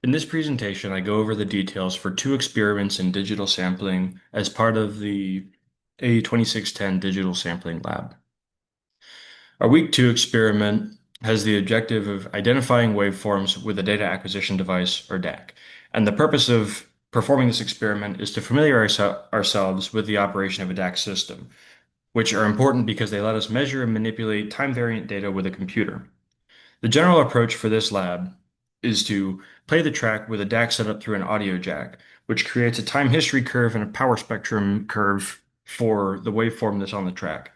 In this presentation, I go over the details for two experiments in digital sampling as part of the A2610 Digital Sampling Lab. Our week 2 experiment has the objective of identifying waveforms with a data acquisition device, or DAC. And the purpose of performing this experiment is to familiarize ourselves with the operation of a DAC system, which are important because they let us measure and manipulate time-variant data with a computer. The general approach for this lab is to play the track with a DAC set up through an audio jack, which creates a time history curve and a power spectrum curve for the waveform that's on the track.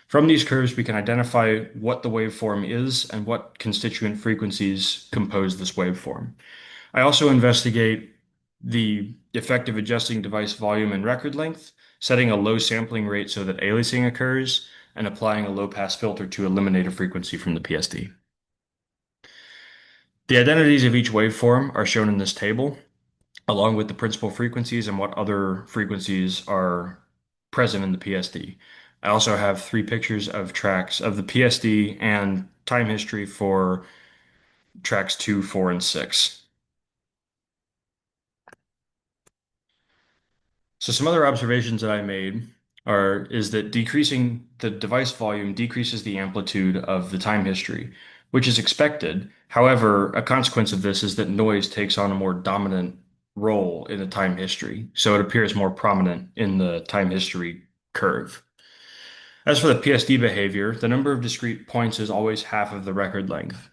From these curves, we can identify what the waveform is and what constituent frequencies compose this waveform. I also investigate the effect of adjusting device volume and record length, setting a low sampling rate so that aliasing occurs, and applying a low-pass filter to eliminate a frequency from the PSD. The identities of each waveform are shown in this table, along with the principal frequencies and what other frequencies are present in the PSD. I also have three pictures of tracks of the PSD and time history for tracks 2, 4, and 6. So some other observations that I made is that decreasing the device volume decreases the amplitude of the time history, which is expected. However, a consequence of this is that noise takes on a more dominant role in the time history, so it appears more prominent in the time history curve. As for the PSD behavior, the number of discrete points is always half of the record length.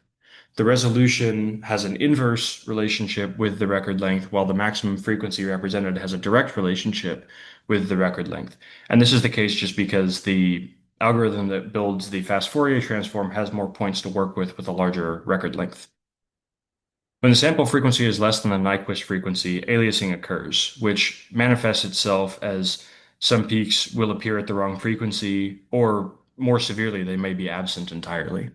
The resolution has an inverse relationship with the record length, while the maximum frequency represented has a direct relationship with the record length. And this is the case just because the algorithm that builds the fast Fourier transform has more points to work with a larger record length. When the sample frequency is less than the Nyquist frequency, aliasing occurs, which manifests itself as some peaks will appear at the wrong frequency, or more severely, they may be absent entirely.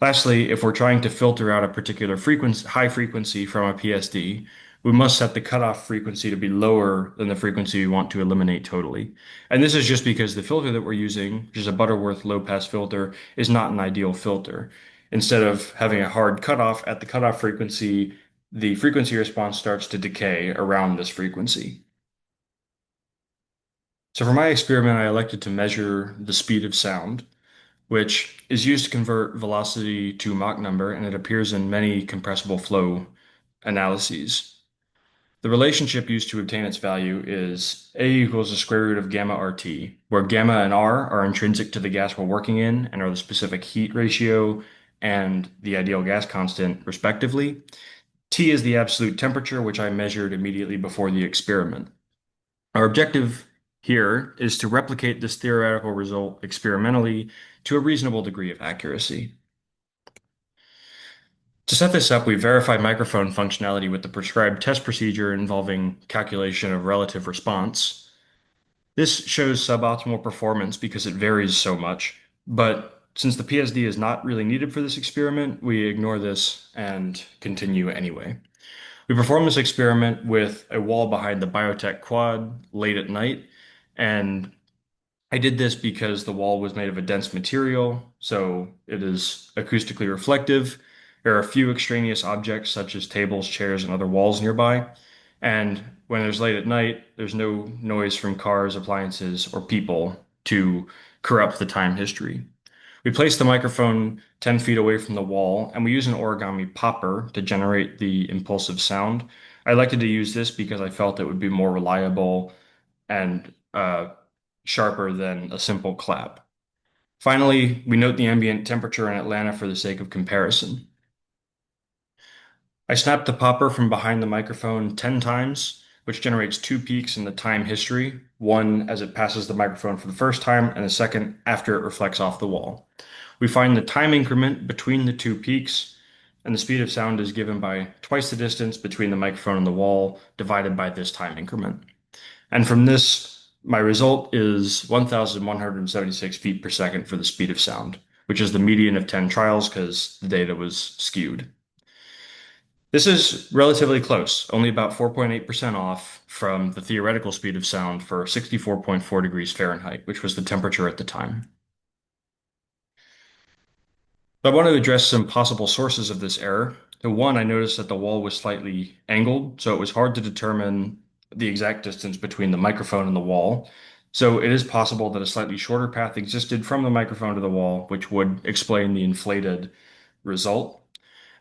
Lastly, if we're trying to filter out a particular high frequency from a PSD, we must set the cutoff frequency to be lower than the frequency we want to eliminate totally. And this is just because the filter that we're using, which is a Butterworth low-pass filter, is not an ideal filter. Instead of having a hard cutoff at the cutoff frequency, the frequency response starts to decay around this frequency. So for my experiment, I elected to measure the speed of sound, which is used to convert velocity to Mach number, and it appears in many compressible flow analyses. The relationship used to obtain its value is A equals the square root of gamma RT, where gamma and R are intrinsic to the gas we're working in and are the specific heat ratio and the ideal gas constant, respectively. T is the absolute temperature, which I measured immediately before the experiment. Our objective here is to replicate this theoretical result experimentally to a reasonable degree of accuracy. To set this up, we verified microphone functionality with the prescribed test procedure involving calculation of relative response. This shows suboptimal performance because it varies so much, but since the PSD is not really needed for this experiment, we ignore this and continue anyway. We performed this experiment with a wall behind the biotech quad late at night, and I did this because the wall was made of a dense material, so it is acoustically reflective. There are a few extraneous objects such as tables, chairs, and other walls nearby. And when it's late at night, there's no noise from cars, appliances, or people to corrupt the time history. We place the microphone 10 feet away from the wall, and we use an origami popper to generate the impulsive sound. I elected to use this because I felt it would be more reliable and sharper than a simple clap. Finally, we note the ambient temperature in Atlanta for the sake of comparison. I snapped the popper from behind the microphone 10 times, which generates two peaks in the time history, one as it passes the microphone for the first time, and a second after it reflects off the wall. We find the time increment between the two peaks, and the speed of sound is given by twice the distance between the microphone and the wall divided by this time increment. And from this, my result is 1,176 feet per second for the speed of sound, which is the median of 10 trials because the data was skewed. This is relatively close, only about 4.8% off from the theoretical speed of sound for 64.4 degrees Fahrenheit, which was the temperature at the time. I want to address some possible sources of this error. So one, I noticed that the wall was slightly angled, so it was hard to determine the exact distance between the microphone and the wall. So it is possible that a slightly shorter path existed from the microphone to the wall, which would explain the inflated result.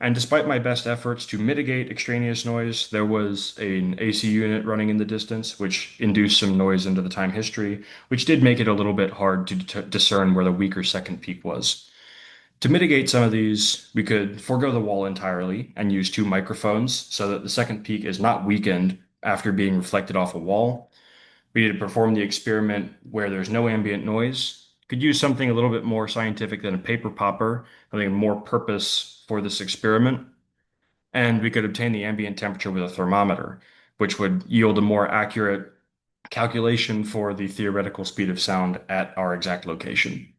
And despite my best efforts to mitigate extraneous noise, there was an AC unit running in the distance, which induced some noise into the time history, which did make it a little bit hard to discern where the weaker second peak was. To mitigate some of these, we could forego the wall entirely and use two microphones so that the second peak is not weakened after being reflected off a wall. We need to perform the experiment where there's no ambient noise. Could use something a little bit more scientific than a paper popper, having more purpose for this experiment. And we could obtain the ambient temperature with a thermometer, which would yield a more accurate calculation for the theoretical speed of sound at our exact location.